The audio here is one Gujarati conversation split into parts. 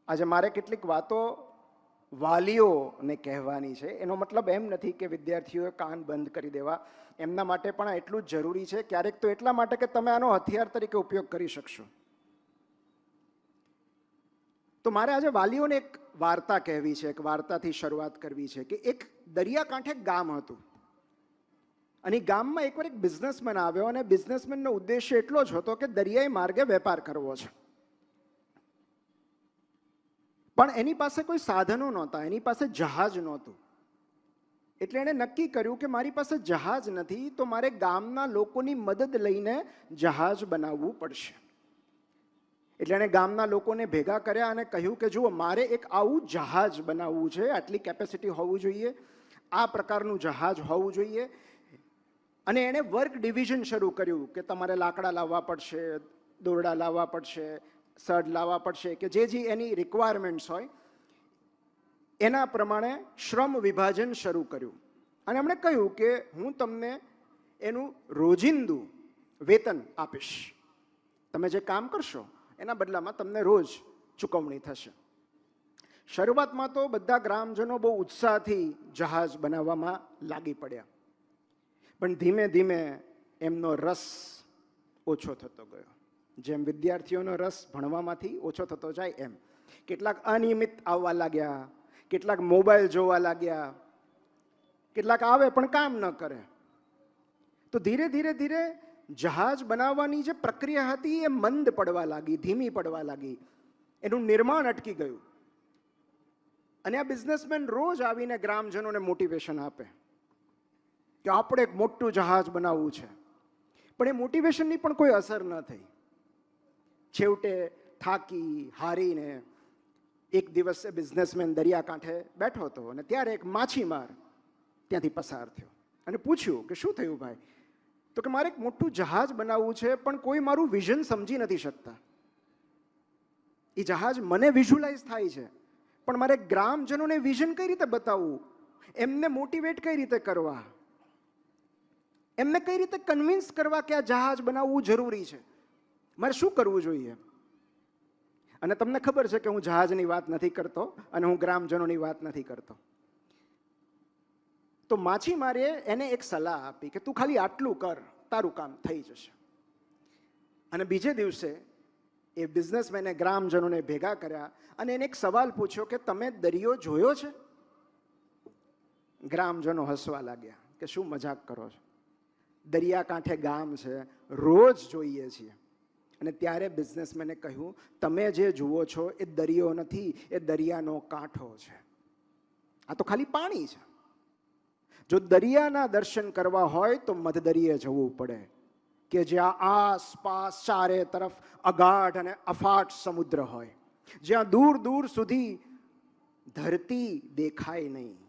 આજે મારે કેટલીક વાતો વાલીઓને કહેવાની છે. એનો મતલબ એમ નથી કે વિદ્યાર્થીઓએ કાન બંધ કરી દેવા. એમના માટે પણ આ એટલું જ જરૂરી છે, ક્યારેક તો એટલા માટે કે તમે આનો હથિયાર તરીકે ઉપયોગ કરી શકશો. તો મારે આજે વાલીઓને એક વાર્તા કહેવી છે, એક વાર્તાથી શરૂઆત કરવી છે કે એક દરિયાકાંઠે ગામ હતું અને ગામમાં એકવાર એક બિઝનેસમેન આવ્યો અને બિઝનેસમેનનો ઉદ્દેશ્ય એટલો જ હતો કે દરિયાઈ માર્ગે વેપાર કરવો છે. પણ એની પાસે કોઈ સાધનો નહોતા, એની પાસે જહાજ નહોતું. એટલે એણે નક્કી કર્યું કે મારી પાસે જહાજ નથી તો મારે ગામના લોકોની મદદ લઈને જહાજ બનાવવું પડશે. એટલે એણે ગામના લોકોને ભેગા કર્યા અને કહ્યું કે જુઓ, મારે એક આવું જહાજ બનાવવું છે, આટલી કેપેસિટી હોવું જોઈએ, આ પ્રકારનું જહાજ હોવું જોઈએ. અને એણે વર્ક ડિવિઝન શરૂ કર્યું કે તમારે લાકડા લાવવા પડશે, દોરડા લાવવા પડશે, સડ લાવવા પડશે, કે જે એની રિક્વાયરમેન્ટ્સ હોય એના પ્રમાણે શ્રમ વિભાજન શરૂ કર્યું. અને એમણે કહ્યું કે હું તમને એનું રોજિંદુ વેતન આપીશ, તમે જે કામ કરશો એના બદલામાં તમને રોજ ચૂકવણી થશે. શરૂઆતમાં તો બધા ગ્રામજનો બહુ ઉત્સાહથી જહાજ બનાવવામાં લાગી પડ્યા, પણ ધીમે ધીમે એમનો રસ ઓછો થતો ગયો. જેમ વિદ્યાર્થીઓનો રસ ભણવામાંથી ઓછો થતો જાય એમ કેટલાક અનિયમિત આવવા લાગ્યા, કેટલાક મોબાઈલ જોવા લાગ્યા, કેટલાક આવે પણ કામ ન કરે. તો ધીરે ધીરે ધીરે જહાજ બનાવવાની જે પ્રક્રિયા હતી એ મંદ પડવા લાગી, ધીમી પડવા લાગી, એનું નિર્માણ અટકી ગયું. અને આ બિઝનેસમેન રોજ આવીને ગ્રામજનોને મોટિવેશન આપે કે આપણે એક મોટું જહાજ બનાવવું છે. પણ એ મોટિવેશનની પણ કોઈ અસર ન થઈ. છેવટે થાકી હારીને એક દિવસ બિઝનેસમેન દરિયાકાંઠે બેઠો હતો અને ત્યારે એક માછીમાર ત્યાંથી પસાર થયો અને પૂછ્યું કે શું થયું ભાઈ? તો કે મારે એક મોટું જહાજ બનાવવું છે પણ કોઈ મારું વિઝન સમજી નથી શકતા. એ જહાજ મને વિઝ્યુલાઇઝ થાય છે પણ મારે ગ્રામજનોને વિઝન કઈ રીતે બતાવવું, એમને મોટિવેટ કઈ રીતે કરવા, એમને કઈ રીતે કન્વિન્સ કરવા કે આ જહાજ બનાવવું જરૂરી છે, મારે શું કરવું જોઈએ? અને તમને ખબર છે કે હું જહાજની વાત નથી કરતો અને હું ગ્રામજનોની વાત નથી કરતો. તો માછીમારે એને એક સલાહ આપી કે તું ખાલી આટલું કર, તારું કામ થઈ જશે. અને બીજે દિવસે એ બિઝનેસમેને ગ્રામજનોને ભેગા કર્યા અને એને એક સવાલ પૂછ્યો કે તમે દરિયો જોયો છે? ગ્રામજનો હસવા લાગ્યા કે શું મજાક કરો છો, દરિયાકાંઠે ગામ છે, રોજ જોઈએ છીએ. અને ત્યારે બિઝનેસમેને કહ્યું તમે જે જુઓ છો એ દરિયો નથી, એ દરિયાનો કાંઠો છે. આ તો ખાલી પાણી છે. જો દરિયાના દર્શન કરવા હોય તો મધદરિયે જવું પડે કે જ્યાં આસપાસ ચારે તરફ અગાઢ અને અફાટ સમુદ્ર હોય, જ્યાં દૂર દૂર સુધી ધરતી દેખાય નહીં,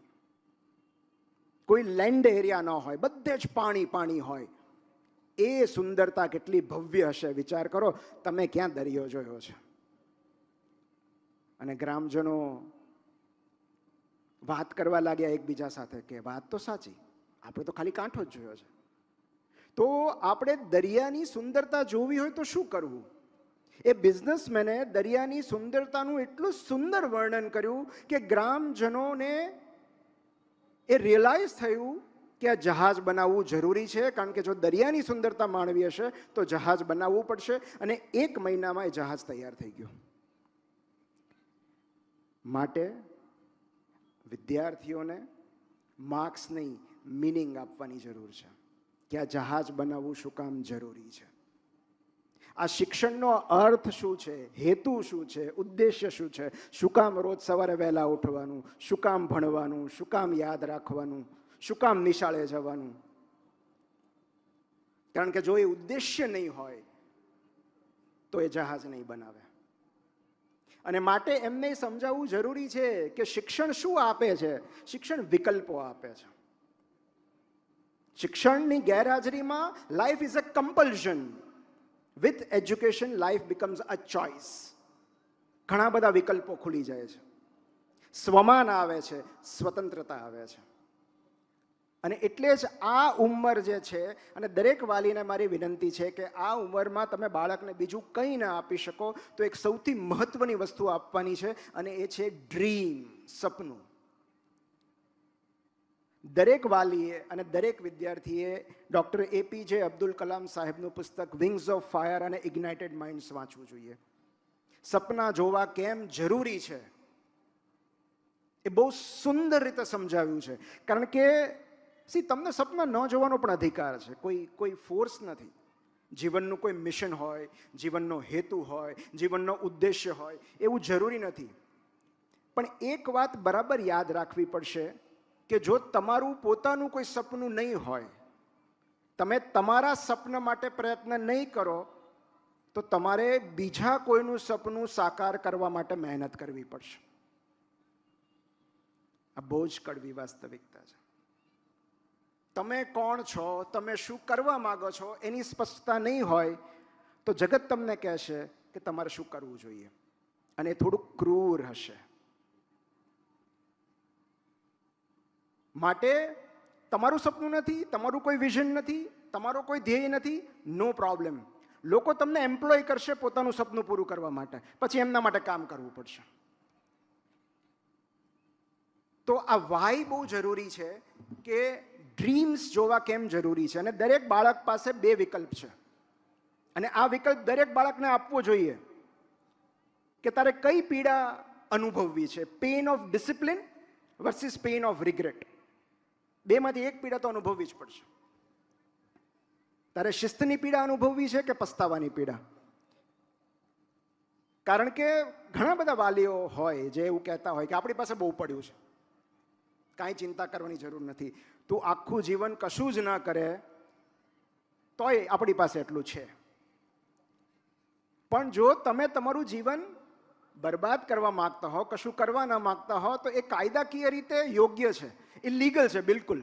કોઈ લેન્ડ એરિયા ન હોય, બધે જ પાણી પાણી હોય. એ સુંદરતા કેટલી ભવ્ય હશે વિચાર કરો, તમે ક્યાં દરિયો જોયો છે? અને ગ્રામજનો વાત કરવા લાગ્યા એકબીજા સાથે કે વાત તો સાચી, આપણે તો ખાલી કાંઠો જ જોયો છે. તો આપણે દરિયાની સુંદરતા જોવી હોય તો શું કરવું? એ બિઝનેસમેને દરિયાની સુંદરતાનું એટલું સુંદર વર્ણન કર્યું કે ગ્રામજનોને એ રિયલાઇઝ થયું કે આ જહાજ બનાવવું જરૂરી છે, કારણ કે જો દરિયાની સુંદરતા માણવી હશે તો જહાજ બનાવવું પડશે. અને 1 મહિનામાં એ જહાજ તૈયાર થઈ ગયું. માટે વિદ્યાર્થીઓને માર્ક્સ નહીં, મિનિંગ આપવાની જરૂર છે કે આ જહાજ બનાવવું શું કામ જરૂરી છે. આ શિક્ષણનો અર્થ શું છે, હેતુ શું છે, ઉદ્દેશ્ય શું છે, શું કામ રોજ સવારે વહેલા ઉઠવાનું, શું કામ ભણવાનું, શું કામ યાદ રાખવાનું, શું કામ નિશાળે જવાનું? કારણ કે જો એ ઉદ્દેશ્ય નહીં હોય તો એ જહાજ નહીં બનાવે. અને માટે એમને સમજાવવું જરૂરી છે કે શિક્ષણ શું આપે છે? શિક્ષણ વિકલ્પો આપે છે. શિક્ષણની ગેરહાજરીમાં life is a compulsion. With education life becomes a choice. ઘણા બધા વિકલ્પો ખુલી જાય છે, સ્વમાન આવે છે, સ્વતંત્રતા આવે છે. અને એટલે જ આ ઉંમર જે છે, અને દરેક વાલીને મારી વિનંતી છે કે આ ઉંમરમાં તમે બાળકને બીજું કંઈ ના આપી શકો તો એક સૌથી મહત્વની વસ્તુ આપવાની છે, અને એ છે ડ્રીમ, સપનું. દરેક વાલીએ અને દરેક વિદ્યાર્થીએ ડૉક્ટર APJ અબ્દુલ કલામ સાહેબનું પુસ્તક વિંગ્સ ઓફ ફાયર અને ઇગ્નાઇટેડ માઇન્ડ્સ વાંચવું જોઈએ. સપના જોવા કેમ જરૂરી છે એ બહુ સુંદર રીતે સમજાવ્યું છે. કારણ કે તમને સપના ન જોવાનો પણ અધિકાર છે. કોઈ ફોર્સ નથી. જીવનનું કોઈ મિશન હોય, જીવનનો હેતુ હોય, જીવનનો ઉદ્દેશ્ય હોય, એવું જરૂરી નથી. પણ એક વાત બરાબર યાદ રાખવી પડશે કે જો તમારું પોતાનું કોઈ સપનું નહીં હોય, તમે તમારા સપના માટે પ્રયત્ન નહીં કરો, તો તમારે બીજા કોઈનું સપનું સાકાર કરવા માટે મહેનત કરવી પડશે. આ બહુ જ કડવી વાસ્તવિકતા છે. તમે કોણ છો, તમે શું કરવા માંગો છો, એની સ્પષ્ટતા નહીં હોય તો જગત તમને કહેશે કે તમારે શું કરવું જોઈએ, અને એ થોડુંક ક્રૂર હશે. માટે તમારું સપનું નથી, તમારું કોઈ વિઝન નથી, તમારો કોઈ ધ્યેય નથી, નો પ્રોબ્લેમ. લોકો તમને એમ્પ્લોય કરશે પોતાનું સપનું પૂરું કરવા માટે, પછી એમના માટે કામ કરવું પડશે. તો આ વાય બહુ જરૂરી છે કે ડ્રીમ્સ જોવા કેમ જરૂરી છે. અને દરેક બાળક પાસે બે વિકલ્પ છે, અને આ વિકલ્પ દરેક બાળકને આપવો જોઈએ કે તારે કઈ પીડા અનુભવવી છે. Pain of discipline versus pain of regret. બેમાંથી એક પીડા તો અનુભવવી જ પડશે. તારે શિસ્તની પીડા અનુભવવી છે કે પસ્તાવાની પીડા? કારણ કે ઘણા બધા વાલીઓ હોય જે એવું કહેતા હોય કે આપણી પાસે બહુ પડ્યું છે, કાંઈ ચિંતા કરવાની જરૂર નથી, તું આખું જીવન કશું જ ના કરે તોય આપણી પાસે એટલું છે. પણ જો તમે તમારું જીવન બરબાદ કરવા માંગતા હો, કશું કરવા ના માંગતા હો, તો એ કાયદાકીય રીતે યોગ્ય છે, ઇલીગલ છે બિલકુલ.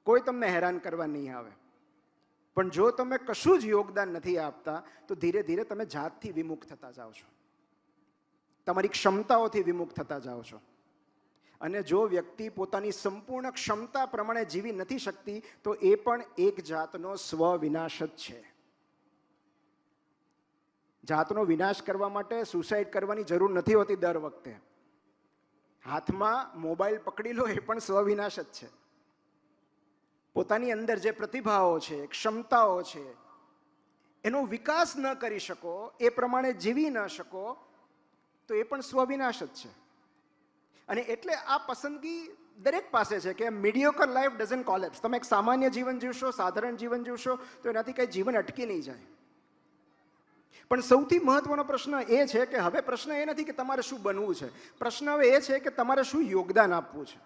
કોઈ તમને હેરાન કરવા નહીં આવે. પણ જો તમે કશું જ યોગદાન નથી આપતા તો ધીરે ધીરે તમે જાતથી વિમુખ થતા જાઓ છો, તમારી ક્ષમતાઓથી વિમુખ થતા જાઓ છો. અને જો વ્યક્તિ પોતાની સંપૂર્ણ ક્ષમતા પ્રમાણે જીવી નથી શકતી તો એ પણ એક જાતનો સ્વવિનાશ જ છે. જાતનો વિનાશ કરવા માટે સુસાઇડ કરવાની જરૂર નથી હોતી. દર વખતે હાથમાં મોબાઈલ પકડી લો એ પણ સ્વવિનાશ જ છે. પોતાની અંદર જે પ્રતિભાઓ છે, ક્ષમતાઓ છે, એનો વિકાસ ન કરી શકો, એ પ્રમાણે જીવી ન શકો, તો એ પણ સ્વવિનાશ જ છે. અને એટલે આ પસંદગી દરેક પાસે છે કે મીડિયોકર લાઈફ ડઝન્ટ કોલેપ્સ. તમે એક સામાન્ય જીવન જીવશો, સાધારણ જીવન જીવશો, તો એનાથી કંઈ જીવન અટકી નહીં જાય. પણ સૌથી મહત્વનો પ્રશ્ન એ છે કે હવે પ્રશ્ન એ નથી કે તમારે શું બનવું છે, પ્રશ્ન હવે એ છે કે તમારે શું યોગદાન આપવું છે.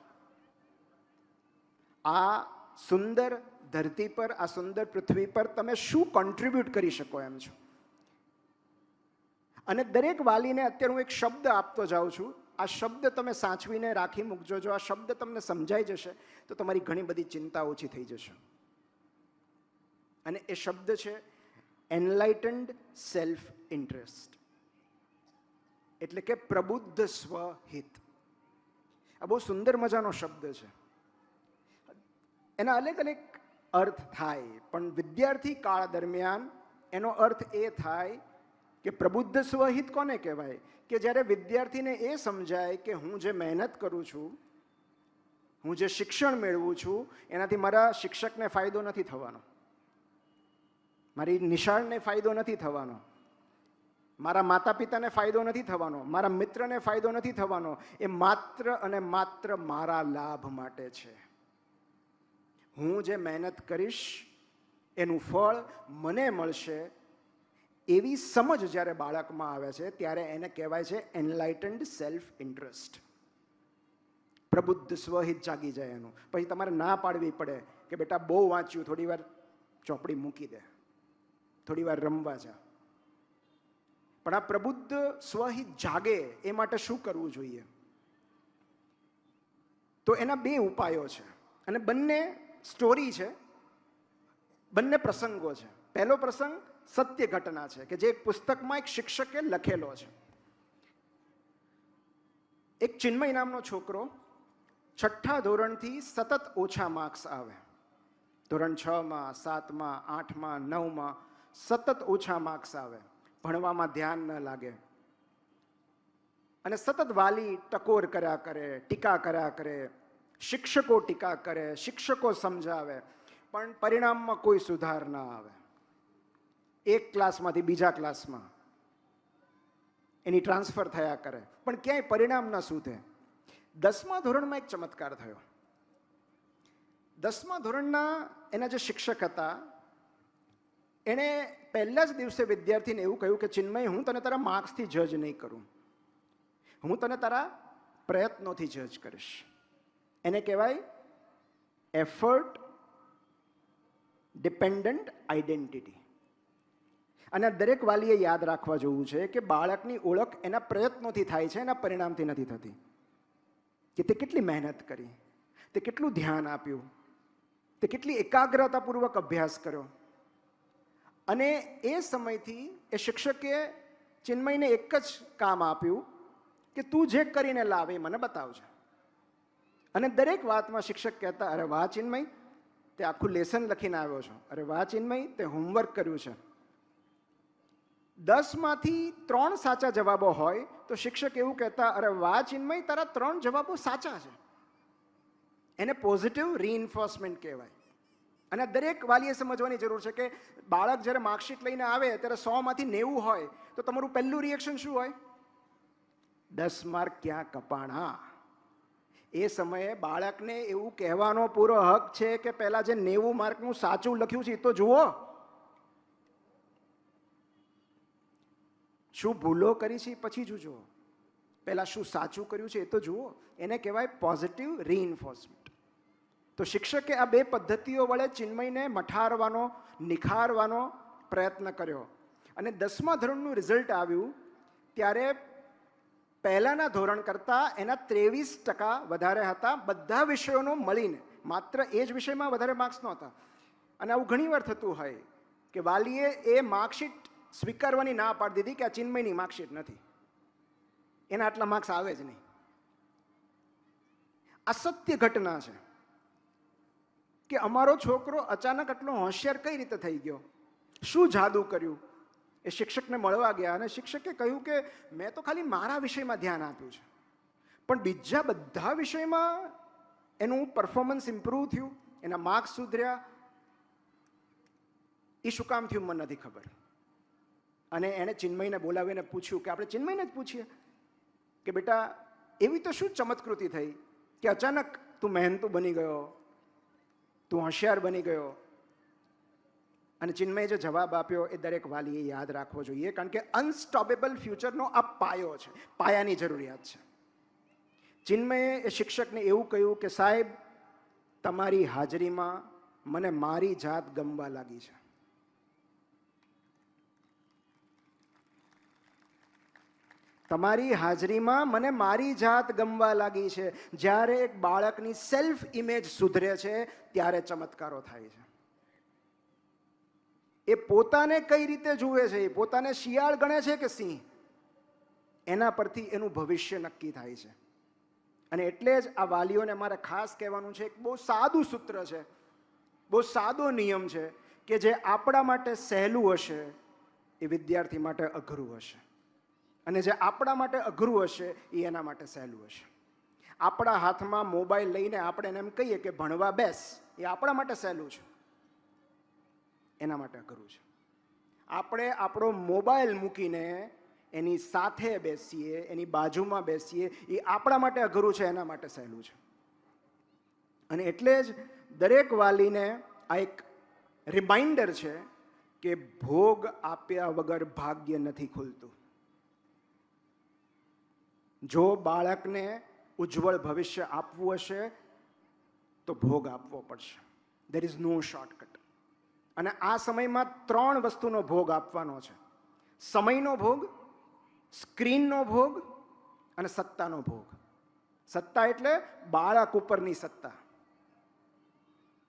આ સુંદર ધરતી પર, આ સુંદર પૃથ્વી પર તમે શું કોન્ટ્રીબ્યુટ કરી શકો એમ છો. અને દરેક વાલીને અત્યારે હું એક શબ્દ આપતો જાઉં છું. આ શબ્દ તમે સાચવીને રાખી મૂકજો. જો આ શબ્દ તમને સમજાઈ જશે તો તમારી ઘણી બધી ચિંતા ઓછી થઈ જશે. અને એ શબ્દ છે એનલાઇટન્ડ સેલ્ફ ઇન્ટરેસ્ટ, એટલે કે પ્રબુદ્ધ સ્વહિત. આ બહુ સુંદર મજાનો શબ્દ છે. એના અલગ અલગ અર્થ થાય, પણ વિદ્યાર્થી કાળ દરમિયાન એનો અર્થ એ થાય કે પ્રબુદ્ધ સ્વહિત કોને કહેવાય? કે જ્યારે વિદ્યાર્થીને એ સમજાય કે હું જે મહેનત કરું છું, હું જે શિક્ષણ મેળવું છું, એનાથી મારા શિક્ષકને ફાયદો નથી થવાનો, મારી નિશાળને ફાયદો નથી થવાનો, મારા માતા પિતાને ફાયદો નથી થવાનો, મારા મિત્રને ફાયદો નથી થવાનો. એ માત્ર અને માત્ર મારા લાભ માટે છે. હું જે મહેનત કરીશ એનું ફળ મને મળશે, એવી સમજ જ્યારે બાળકમાં આવે છે ત્યારે એને કહેવાય છે એનલાઇટન્ડ સેલ્ફ ઇન્ટરેસ્ટ. પ્રબુદ્ધ સ્વહિત જાગી જાય એનું. પછી તમારે ના પાડવી પડે કે બેટા બહુ વાંચ્યું, થોડી વાર ચોપડી મૂકી દે, થોડી વાર રમવા જા. પણ આ પ્રબુદ્ધ સ્વહિત જાગે એ માટે શું કરવું જોઈએ? તો એના બે ઉપાયો છે, અને બંને સ્ટોરી છે, બંને પ્રસંગો છે. પહેલો પ્રસંગ સત્ય ઘટના છે કે જે એક પુસ્તકમાં એક શિક્ષકે લખેલો છે. એક ચિન્મય નામનો છોકરો છઠ્ઠા ધોરણથી સતત ઓછા માર્ક્સ આવે. ધોરણ 6માં, 7માં, 8માં, 9માં સતત ઓછા માર્ક્સ આવે, ભણવામાં ધ્યાન ન લાગે અને સતત વાલી ટકોર કર્યા કરે, ટીકા કર્યા કરે, શિક્ષકો ટીકા કરે, શિક્ષકો સમજાવે, પણ પરિણામમાં કોઈ સુધાર ના આવે. એક ક્લાસમાંથી બીજા ક્લાસમાં એની ટ્રાન્સફર થયા કરે, પણ ક્યાંય પરિણામ ન સુધે. 10મા ધોરણમાં એક ચમત્કાર થયો. 10મા ધોરણના એના જે શિક્ષક હતા એણે પહેલા જ દિવસે વિદ્યાર્થીને એવું કહ્યું કે ચિન્મય, હું તને તારા માર્ક્સથી જજ નહીં કરું, હું તને તારા પ્રયત્નોથી જજ કરીશ. એને કહેવાય એફર્ટ ડિપેન્ડન્ટ આઈડેન્ટિટી. અને દરેક વાલીએ યાદ રાખવા જેવું છે કે બાળકની ઓળખ એના પ્રયત્નોથી થાય છે, એના પરિણામથી નથી થતી. કે તે કેટલી મહેનત કરી, તે કેટલું ધ્યાન આપ્યું, તે કેટલી એકાગ્રતાપૂર્વક અભ્યાસ કર્યો. અને એ સમયથી એ શિક્ષકે ચિન્મયને એક જ કામ આપ્યું કે તું જે કરીને લાવે મને બતાવજે. અને દરેક વાતમાં શિક્ષક કહેતા, અરે વાહ ચિન્મય, તે આખું લેસન લખીને આવ્યો છો, અરે વાહ ચિન્મય, તે હોમવર્ક કર્યું છે. 10માંથી 3 સાચા જવાબો હોય તો શિક્ષક એવું કહેતા, અરે વાહ ચિન્મય, તારા 3 જવાબો સાચા છે. એને પોઝિટિવ રીઇન્ફોર્સમેન્ટ કહેવાય. અને દરેક વાલીએ સમજવાની જરૂર છે કે બાળક જ્યારે માર્કશીટ લઈને આવે ત્યારે 100માંથી 90 હોય તો તમારું પહેલું રિએક્શન શું હોય? 10 માર્ક ક્યાં કપાણા. એ સમયે બાળકને એવું કહેવાનો પૂરો હક છે કે પહેલા જે 90 માર્કનું સાચું લખ્યું છે એ તો જુઓ, શું ભૂલો કરી છે પછી જુઓ, પહેલા શું સાચું કર્યું છે એ તો જુઓ. એને કહેવાય પોઝિટિવ રીઇન્ફોર્સમેન્ટ. તો શિક્ષકે આ 2 પદ્ધતિઓ વડે ચિન્મયને મઠારવાનો, નિખારવાનો પ્રયત્ન કર્યો. અને 10મા ધોરણનું રિઝલ્ટ આવ્યું ત્યારે પહેલાના ધોરણ કરતાં એના 23% વધારે હતા બધા વિષયોનો મળીને. માત્ર એ જ વિષયમાં વધારે માર્ક્સ નહોતા. અને આવું ઘણીવાર થતું હોય કે વાલીએ એ માર્કશીટ સ્વીકારવાની ના પાડી દીધી કે આ ચિન્મયની માર્કશીટ નથી, એના આટલા માર્ક્સ આવે જ નહીં. આ સત્ય ઘટના છે કે અમારો છોકરો અચાનક આટલો હોશિયાર કઈ રીતે થઈ ગયો, શું જાદુ કર્યું. એ શિક્ષકને મળવા ગયા અને શિક્ષકે કહ્યું કે મેં તો ખાલી મારા વિષયમાં ધ્યાન આપ્યું છે, પણ બીજા બધા વિષયમાં એનું પરફોર્મન્સ ઇમ્પ્રૂવ થયું, એના માર્ક્સ સુધર્યા. એ શું કામ થયું મને નથી ખબર. અને એણે ચિન્મયને બોલાવીને પૂછ્યું કે આપણે ચિન્મયને જ પૂછીએ કે બેટા એવી તો શું ચમત્કૃતિ થઈ કે અચાનક તું મહેનતુ બની ગયો, તું હોશિયાર બની ગયો. અને ચિન્મયે જે જવાબ આપ્યો એ દરેક વાલીએ યાદ રાખવો જોઈએ, કારણ કે અનસ્ટોપેબલ ફ્યુચરનો આ પાયો છે, પાયાની જરૂરિયાત છે. ચિન્મયે એ શિક્ષકને એવું કહ્યું કે સાહેબ, તમારી હાજરીમાં મને મારી જાત ગમવા લાગી છે. તમારી હાજરીમાં મને મારી જાત ગમવા લાગી છે. જ્યારે એક બાળકની સેલ્ફ ઇમેજ સુધરે છે ત્યારે ચમત્કારો થાય છે. એ પોતાને કઈ રીતે જુએ છે, એ પોતાને શિયાળ ગણે છે કે સિંહ, એના પરથી એનું ભવિષ્ય નક્કી થાય છે. અને એટલે જ આ વાલીઓને મારે ખાસ કહેવાનું છે, એક બહુ સાદું સૂત્ર છે, બહુ સાદો નિયમ છે કે જે આપણા માટે સહેલું હશે એ વિદ્યાર્થી માટે અઘરું હશે, અને જે આપણા માટે અઘરું હશે એ એના માટે સહેલું હશે. આપણા હાથમાં મોબાઈલ લઈને આપણે એને એમ કહીએ કે ભણવા બેસ, એ આપણા માટે સહેલું છે, એના માટે અઘરું છે. આપણે આપણો મોબાઈલ મૂકીને એની સાથે બેસીએ, એની બાજુમાં બેસીએ, એ આપણા માટે અઘરું છે, એના માટે સહેલું છે. અને એટલે જ દરેક વાલીને આ એક રિમાઇન્ડર છે કે ભોગ આપ્યા વગર ભાગ્ય નથી ખુલતું. જો બાળકને ઉજ્જવળ ભવિષ્ય આપવું હશે તો ભોગ આપવો પડશે. There is no shortcut. અને આ સમયમાં 3 વસ્તુનો ભોગ આપવાનો છે: સમયનો ભોગ, સ્ક્રીનનો ભોગ અને સત્તાનો ભોગ. સત્તા એટલે બાળક ઉપરની સત્તા,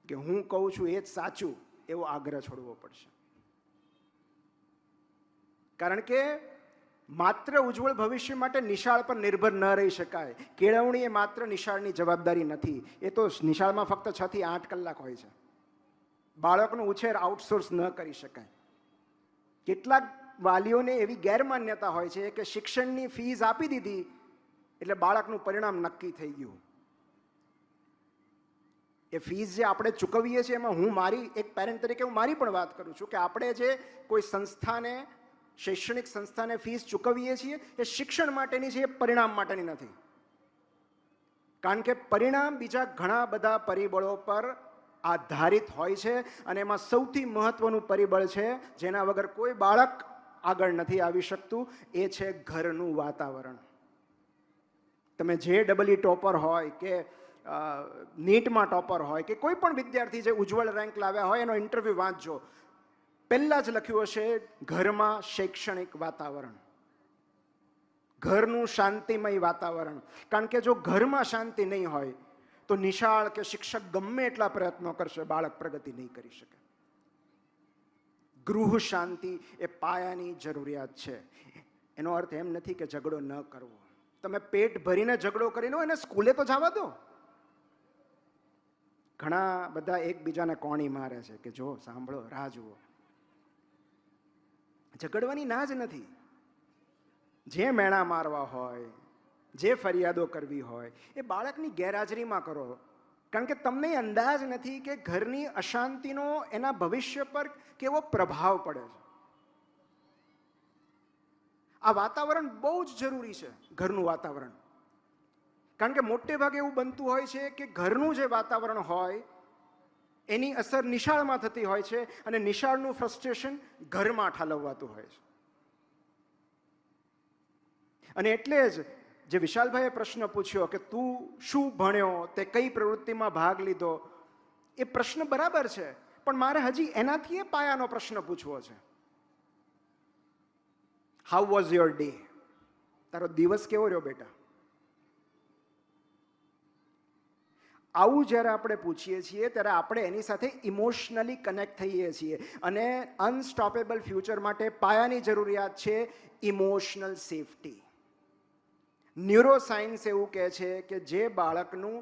કે હું કહું છું એ જ સાચું એવો આગ્રહ છોડવો પડશે. કારણ કે માત્ર ઉજ્જવળ ભવિષ્ય માટે નિશાળ પર નિર્ભર ન રહી શકાય. કેળવણી એ માત્ર નિશાળની જવાબદારી નથી. એ તો નિશાળમાં ફક્ત 6 થી 8 કલાક હોય છે. બાળકનો ઉછેર આઉટસોર્સ ન કરી શકાય. કેટલાક વાલીઓને એવી ગેરમાન્યતા હોય છે કે શિક્ષણની ફીસ આપી દીધી એટલે બાળકનું પરિણામ નક્કી થઈ ગયું. એ ફીસ જે આપણે ચૂકવીએ છીએ એમાં હું મારી એક પેરેન્ટ તરીકે હું મારી પણ વાત કરું છું કે આપણે જે કોઈ સંસ્થાને, શૈક્ષણિક સંસ્થાને ફીસ ચૂકવીએ છીએ એ શિક્ષણ માટેની છે, એ પરિણામ માટેની નથી. કારણ કે પરિણામ બીજા ઘણા બધા પરિબળો પર આધારિત હોય છે અને એમાં સૌથી મહત્વનું પરિબળ છે જેના વગર કોઈ બાળક આગળ નથી આવી શકતું, એ છે ઘરનું વાતાવરણ. તમે જે ડબલઈ ટોપર હોય કે નીટમાં ટોપર હોય કે કોઈ પણ વિદ્યાર્થી જે ઉજ્જવળ રેન્ક લાવ્યા હોય એનો ઇન્ટરવ્યૂ વાંચજો. પહેલાં જ લખ્યું હશે ઘરમાં શૈક્ષણિક વાતાવરણ, ઘરનું શાંતિમય વાતાવરણ. કારણ કે જો ઘરમાં શાંતિ નહીં હોય તો નિશાળ કે શિક્ષક ગમે એટલા પ્રયત્નો કરશે, બાળક પ્રગતિ નહીં કરી શકે. ગૃહ શાંતિ એ પાયાની જરૂરિયાત છે. એનો અર્થ એમ નથી કે ઝઘડો ન કરવો. તમે પેટ ભરીને ઝઘડો કરી લો, એને સ્કૂલે તો જવા દો. ઘણા બધા એકબીજાને કોણી મારે છે કે જો સાંભળો, રાહ જુઓ. ઝઘડવાની ના જ નથી. જે મેણા મારવા હોય, જે ફરિયાદો કરવી હોય એ બાળકની ગેરહાજરીમાં કરો. કારણ કે તમને અંદાજ નથી કે ઘરની અશાંતિનો એના ભવિષ્ય પર કેવો પ્રભાવ પડે છે. આ વાતાવરણ બહુ જ જરૂરી છે, ઘરનું વાતાવરણ. કારણ કે મોટે ભાગે એવું બનતું હોય છે કે ઘરનું જે વાતાવરણ હોય એની અસર નિશાળમાં થતી હોય છે અને નિશાળનું ફ્રસ્ટ્રેશન ઘરમાં ઠાલવવાતું હોય છે. અને એટલે જ જે વિશાલભાઈએ પ્રશ્ન પૂછ્યો કે તું શું ભણ્યો, તે કઈ પ્રવૃત્તિમાં ભાગ લીધો, એ પ્રશ્ન બરાબર છે, પણ મારે હજી એનાથી એ પાયાનો પ્રશ્ન પૂછવો છે. How was your day? તારો દિવસ કેવો રહ્યો બેટા? આવું જ્યારે આપણે પૂછીએ છીએ ત્યારે આપણે એની સાથે ઇમોશનલી કનેક્ટ થઈએ છીએ. અને અનસ્ટોપેબલ ફ્યુચર માટે પાયાની જરૂરિયાત છે ઇમોશનલ સેફટી. ન્યુરોસાયન્સ એવું કહે છે કે જે બાળકનું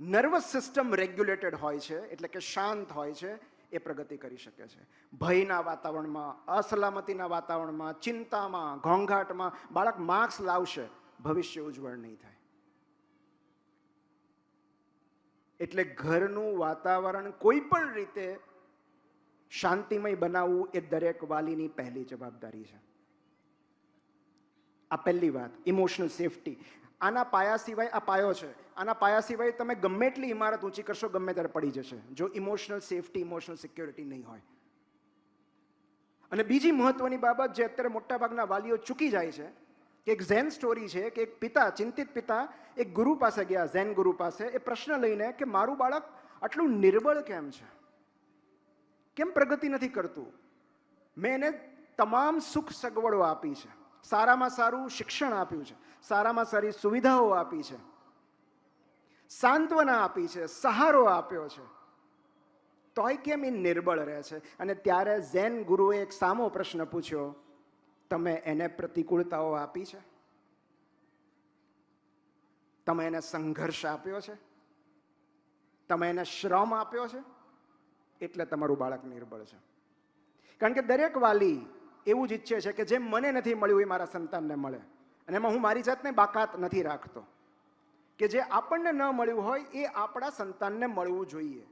નર્વસ સિસ્ટમ રેગ્યુલેટેડ હોય છે, એટલે કે શાંત હોય છે, એ પ્રગતિ કરી શકે છે. ભયના વાતાવરણમાં, અસલામતીના વાતાવરણમાં, ચિંતામાં, ઘોંઘાટમાં બાળક માર્ક્સ લાવશે, ભવિષ્ય ઉજ્જવળ નહીં થાય. એટલે ઘરનું વાતાવરણ કોઈ પણ રીતે શાંતિમય બનાવવું એ દરેક વાલીની પહેલી જવાબદારી છે. આ પહેલી વાત, ઇમોશનલ સેફટી. આના પાયા સિવાય, આ પાયો છે, આના પાયા સિવાય તમે ગમે એટલી ઇમારત ઊંચી કરશો ગમે ત્યારે પડી જશે જો ઇમોશનલ સેફટી, ઇમોશનલ સિક્યોરિટી નહીં હોય. અને બીજી મહત્વની બાબત જે અત્યારે મોટાભાગના વાલીઓ ચૂકી જાય છે કે એક ઝેન સ્ટોરી છે કે એક પિતા, ચિંતિત પિતા એક ગુરુ પાસે ગયા, ઝેન ગુરુ પાસે, એ પ્રશ્ન લઈને કે મારું બાળક આટલું નિર્બળ કેમ છે, કેમ પ્રગતિ નથી કરતું? મેં એને તમામ સુખ સગવડો આપી છે, સારામાં સારું શિક્ષણ આપ્યું છે, સારામાં સારી સુવિધાઓ આપી છે, સાંત્વના આપી છે, સહારો આપ્યો છે, તોય કેમ એ નિર્બળ રહે છે? અને ત્યારે ઝેન ગુરુએ એક સામો પ્રશ્ન પૂછ્યો, તમે એને પ્રતિકૂળતાઓ આપી છે? તમે એને સંઘર્ષ આપ્યો છે? તમે એને શ્રમ આપ્યો છે? એટલે તમારું બાળક નિર્બળ છે. કારણ કે દરેક વાલી એવું જ ઈચ્છે છે કે જે મને નથી મળ્યું એ મારા સંતાનને મળે. અને એમાં હું મારી જાતને બાકાત નથી રાખતો કે જે આપણને ન મળ્યું હોય એ આપણા સંતાનને મળવું જોઈએ.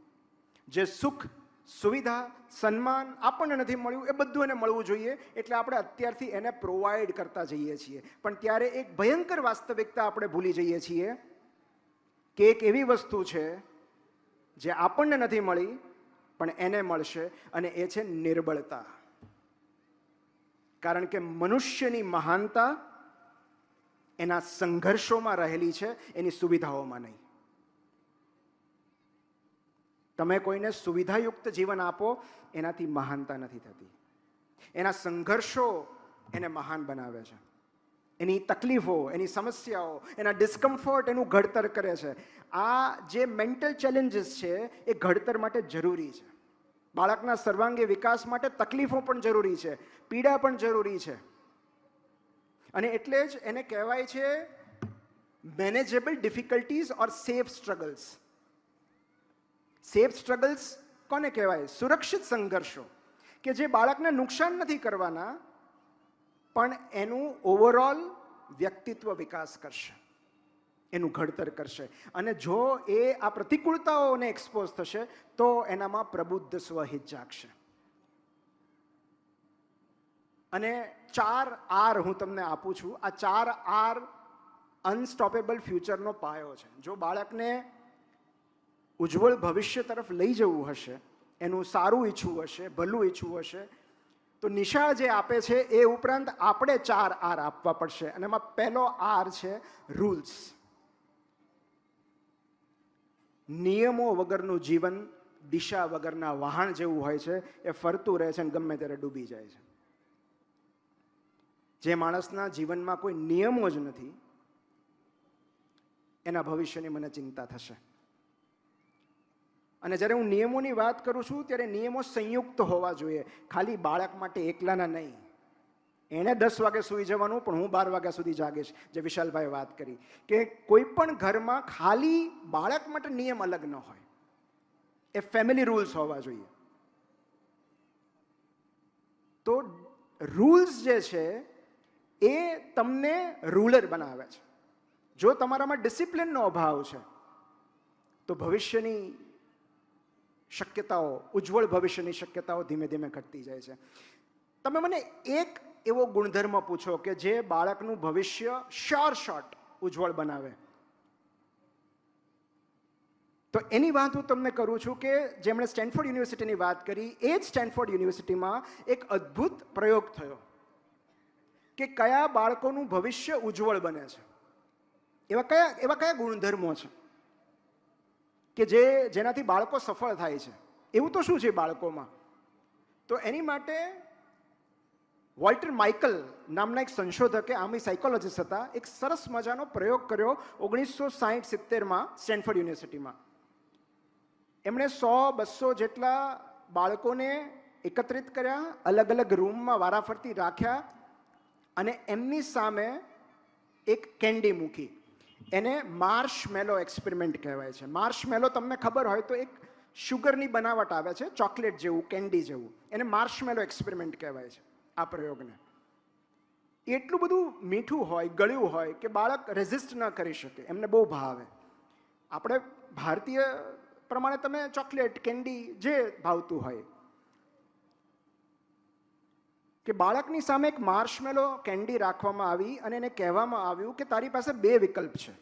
જે સુખ, સુવિધા, સન્માન આપણને નથી મળ્યું એ બધું એને મળવું જોઈએ. એટલે આપણે અત્યારથી એને પ્રોવાઈડ કરતા જઈએ છીએ. પણ ત્યારે એક ભયંકર વાસ્તવિકતા આપણે ભૂલી જઈએ છીએ કે એક એવી વસ્તુ છે જે આપણને નથી મળી પણ એને મળશે, અને એ છે નિર્બળતા. કારણ કે મનુષ્યની મહાનતા એના સંઘર્ષોમાં રહેલી છે, એની સુવિધાઓમાં નહીં. તમે કોઈને સુવિધાયુક્ત જીવન આપો એનાથી મહાનતા નથી થતી. એના સંઘર્ષો એને મહાન બનાવે છે. એની તકલીફો, એની સમસ્યાઓ, એના ડિસ્કમ્ફર્ટ એનું ઘડતર કરે છે. આ જે મેન્ટલ ચેલેન્જીસ છે એ ઘડતર માટે જરૂરી છે. બાળકના સર્વાંગી વિકાસ માટે તકલીફો પણ જરૂરી છે, પીડા પણ જરૂરી છે. અને એટલે જ એને કહેવાય છે મેનેજેબલ ડિફિકલ્ટીઝ ઓર સેફ સ્ટ્રગલ્સ. સેફ સ્ટ્રગલ્સ કોને કહેવાય? સુરક્ષિત સંઘર્ષો કે જે બાળકને નુકસાન નથી કરવાના, પણ એનું ઓવરઓલ વ્યક્તિત્વ વિકાસ કરશે, એનું ઘડતર કરશે. અને જો એ આ પ્રતિકૂળતાઓને એક્સપોઝ થશે તો એનામાં પ્રબુદ્ધ સ્વહિત જાગશે. અને 4 R હું તમને આપું છું. આ 4 R અનસ્ટોપેબલ ફ્યુચરનો પાયો છે. જો બાળકને ઉજ્જવળ ભવિષ્ય તરફ લઈ જવું હશે, એનું સારું ઈચ્છવું હશે, ભલું ઈચ્છવું હશે, તો નિશાળ જે આપે છે એ ઉપરાંત આપણે 4 R આપવા પડશે. અને એમાં પહેલો R છે રૂલ્સ. નિયમો વગરનું જીવન દિશા વગરના વહાણ જેવું હોય છે. એ ફરતું રહે છે અને ગમે ત્યારે ડૂબી જાય છે. જે માણસના જીવનમાં કોઈ નિયમો જ નથી, એના ભવિષ્યની મને ચિંતા થશે. અને જ્યારે હું નિયમોની વાત કરું છું ત્યારે નિયમો સંયુક્ત હોવા જોઈએ, ખાલી બાળક માટે એકલાના નહીં. એણે 10 વાગે સૂઈ જવાનું, પણ હું 12 વાગ્યા સુધી જાગીશ, જે વિશાલભાઈ વાત કરી કે કોઈ પણ ઘરમાં ખાલી બાળક માટે નિયમ અલગ ન હોય, એ ફેમિલી રૂલ્સ હોવા જોઈએ. તો રૂલ્સ જે છે એ તમને રૂલર બનાવે છે. જો તમારામાં ડિસિપ્લિનનો અભાવ છે તો ભવિષ્યની શક્યતાઓ, ઉજ્જવળ ભવિષ્યની શક્યતાઓ ધીમે ધીમે ઘટતી જાય છે. તમે મને એક એવો ગુણધર્મ પૂછો કે જે બાળકનું ભવિષ્ય શોર્ટ ઉજ્જવળ બનાવે, તો એની વાત હું તમને કરું છું કે જેમણે સ્ટેનફોર્ડ યુનિવર્સિટીની વાત કરી, એ જ સ્ટેનફોર્ડ યુનિવર્સિટીમાં એક અદ્ભુત પ્રયોગ થયો કે કયા બાળકોનું ભવિષ્ય ઉજ્જવળ બને છે. એવા કયા ગુણધર્મો છે કે જેનાથી બાળકો સફળ થાય છે? એવું તો શું છે બાળકોમાં? તો એની માટે વોલ્ટર માઇકલ નામના એક સંશોધકે, આમી સાયકોલોજીસ્ટ હતા, એક સરસ મજાનો પ્રયોગ કર્યો 1960-70માં સ્ટેનફોર્ડ યુનિવર્સિટીમાં. એમણે 100-200 જેટલા બાળકોને એકત્રિત કર્યા, અલગ અલગ રૂમમાં વારાફરતી રાખ્યા અને એમની સામે એક કેન્ડી મૂકી. એને માર્શમેલો એક્સપેરિમેન્ટ કહેવાય છે. માર્શમેલો તમને ખબર હોય તો એક શુગરની બનાવટ આવે છે, ચોકલેટ જેવું, કેન્ડી જેવું. એને માર્શમેલો એક્સપેરિમેન્ટ કહેવાય છે આ પ્રયોગને. એટલું બધું મીઠું હોય, ગળ્યું હોય કે બાળક રેઝિસ્ટ ન કરી શકે, એમને બહુ ભાવે. આપણે ભારતીય પ્રમાણે તમે ચોકલેટ, કેન્ડી જે ભાવતું હોય, કે બાળકની સામે એક માર્શમેલો કેન્ડી રાખવામાં આવી અને એને કહેવામાં આવ્યું કે તારી પાસે 2 વિકલ્પ છે.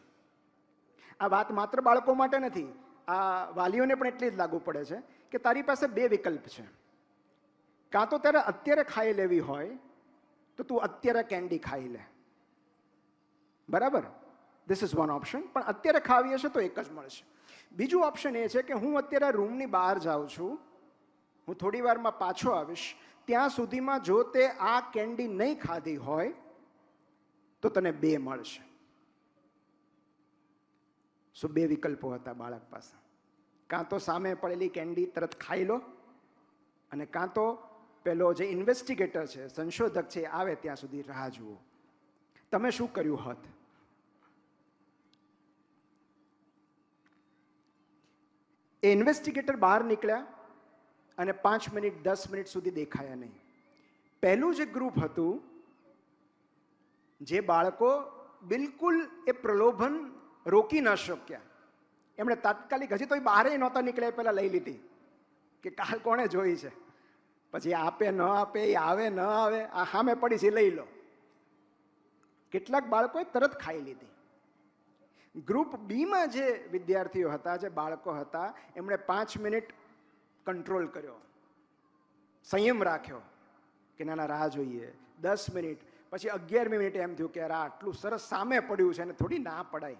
આ વાત માત્ર બાળકો માટે નથી, આ વાલીઓને પણ એટલી જ લાગુ પડે છે કે તારી પાસે 2 વિકલ્પ છે. કાં તો તારે અત્યારે ખાઈ લેવી હોય તો તું અત્યારે કેન્ડી ખાઈ લે, બરાબર? This is one option. પણ અત્યારે ખાવી હશે તો એક જ મળશે. બીજું ઓપ્શન એ છે કે હું અત્યારે રૂમની બહાર જાઉં છું, હું થોડી વારમાં પાછો આવીશ, ત્યાં સુધીમાં જો તે આ કેન્ડી નહીં ખાધી હોય તો તને 2 મળશે. સો 2 વિકલ્પો હતા બાળક પાસે. કાં તો સામે પડેલી કેન્ડી તરત ખાઈ લો, અને કાં તો પેલો જે ઇન્વેસ્ટિગેટર છે, સંશોધક છે, આવે ત્યાં સુધી રાહ જુઓ. તમે શું કર્યું હોત? એ ઇન્વેસ્ટિગેટર બહાર નીકળ્યા અને 5 મિનિટ 10 મિનિટ સુધી દેખાયા નહીં. પહેલું જે ગ્રુપ હતું, જે બાળકો બિલકુલ એ પ્રલોભન રોકી ન શક્યા, એમણે તાત્કાલિક, હજી તો એ બહાર નહોતા નીકળ્યા પહેલાં લઈ લીધી કે કાલ કોણે જોઈ છે, પછી આપે ન આપે, એ આવે ન આવે, આ સામે પડી છે લઈ લો. કેટલાક બાળકોએ તરત ખાઈ લીધી. ગ્રુપ બીમાં જે વિદ્યાર્થીઓ હતા, જે બાળકો હતા, એમણે 5 મિનિટ કંટ્રોલ કર્યો, સંયમ રાખ્યો કે નાના રાહ જોઈએ. 10 મિનિટ પછી 11મી મિનિટે એમ થયું કે યાર આટલું સરસ સામે પડ્યું છે અને થોડી ના પડાય,